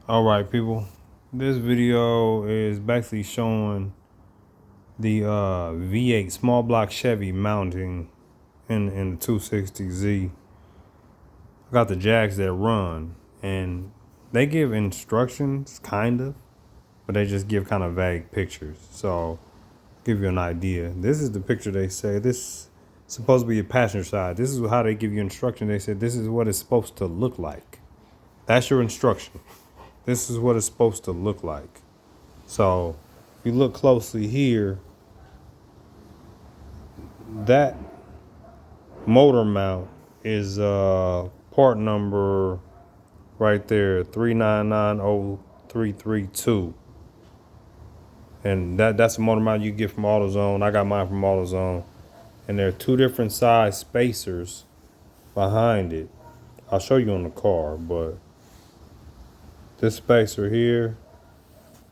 All right, people. This video is basically showing the V8 small block Chevy mounting in the 260Z. I got the jacks that run, and they give instructions, kind of, but they just give kind of vague pictures. So, give you an idea. This is the picture they say. This is supposed to be a passenger side. This is how they give you instruction. They said this is what it's supposed to look like. That's your instruction. This is what it's supposed to look like. So if you look closely here, that motor mount is part number right there, 3990332. And that's a motor mount you get from AutoZone. I got mine from AutoZone. And there are two different size spacers behind it. I'll show you on the car, but this spacer here,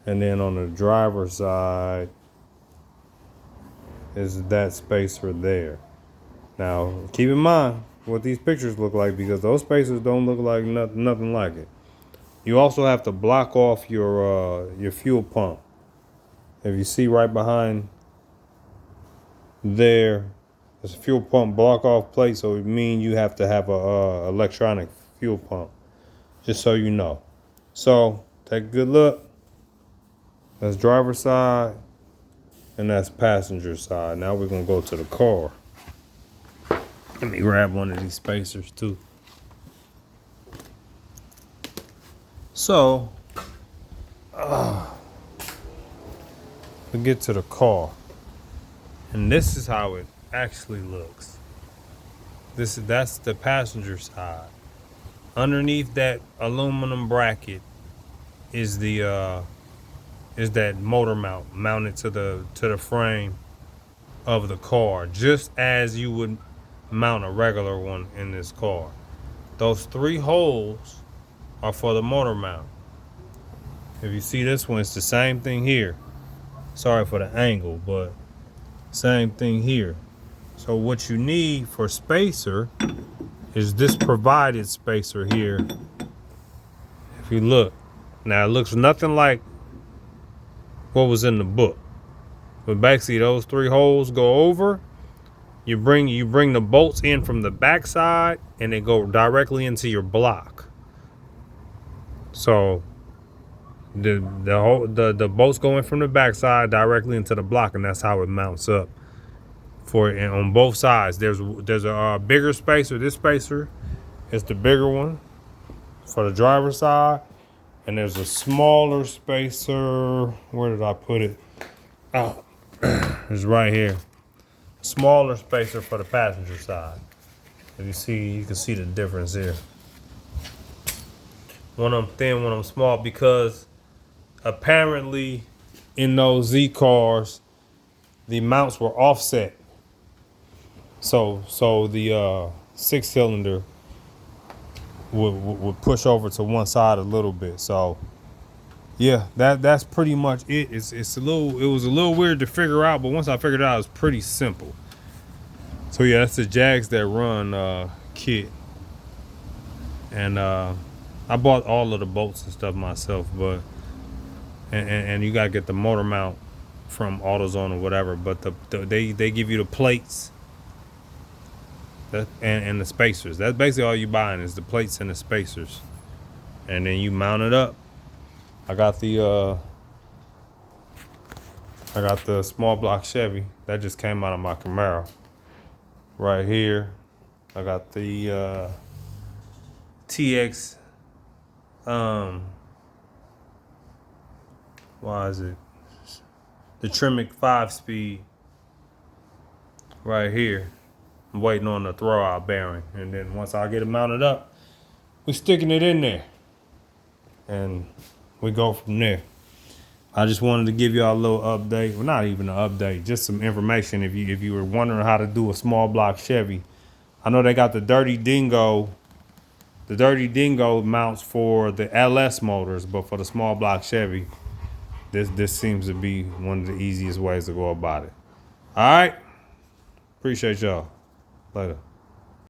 and then on the driver's side is that spacer there. Now, keep in mind what these pictures look like, because those spacers don't look like nothing like it. You also have to block off your fuel pump. If you see right behind there's a fuel pump block off plate, so it means you have to have a electronic fuel pump, just so you know. So take a good look. That's driver's side, and that's passenger side. Now we're gonna go to the car. Let me grab one of these spacers too. So, we get to the car, and this is how it actually looks. That's the passenger side. Underneath that aluminum bracket is that motor mount mounted to the frame of the car, just as you would mount a regular one in this car. Those three holes are for the motor mount. If you see this one, it's the same thing here. Sorry for the angle, but same thing here. So what you need for spacer is this provided spacer here. If you look, now it looks nothing like what was in the book, but basically those three holes go over. You bring the bolts in from the back side, and they go directly into your block. So the bolts go in from the back side directly into the block, and that's how it mounts up. And on both sides, there's a bigger spacer. This spacer is the bigger one for the driver's side, and there's a smaller spacer. Where did I put it? Oh, it's right here. Smaller spacer for the passenger side. If you can see the difference here. One of them thin, one of them small, because apparently in those Z cars, the mounts were offset. So the 6-cylinder would push over to one side a little bit. So yeah, that's pretty much it. It was a little weird to figure out, but once I figured it out, it was pretty simple. So yeah, that's the Jags That Run kit. And I bought all of the bolts and stuff myself, but and you gotta get the motor mount from AutoZone or whatever. But they give you the plates and the spacers. That's basically all you buying is the plates and the spacers, and then you mount it up. I got the small block Chevy that just came out of my Camaro. Right here, I got the TX. Why is it? The Tremec 5-speed. Right here. I'm waiting on the throwout bearing, and then once I get it mounted up, we're sticking it in there, and we go from there. I just wanted to give y'all a little update. Well, not even an update, just some information. If you were wondering how to do a small block Chevy, I know they got the Dirty Dingo mounts for the LS motors, but for the small block Chevy, this seems to be one of the easiest ways to go about it. All right, appreciate y'all. Later.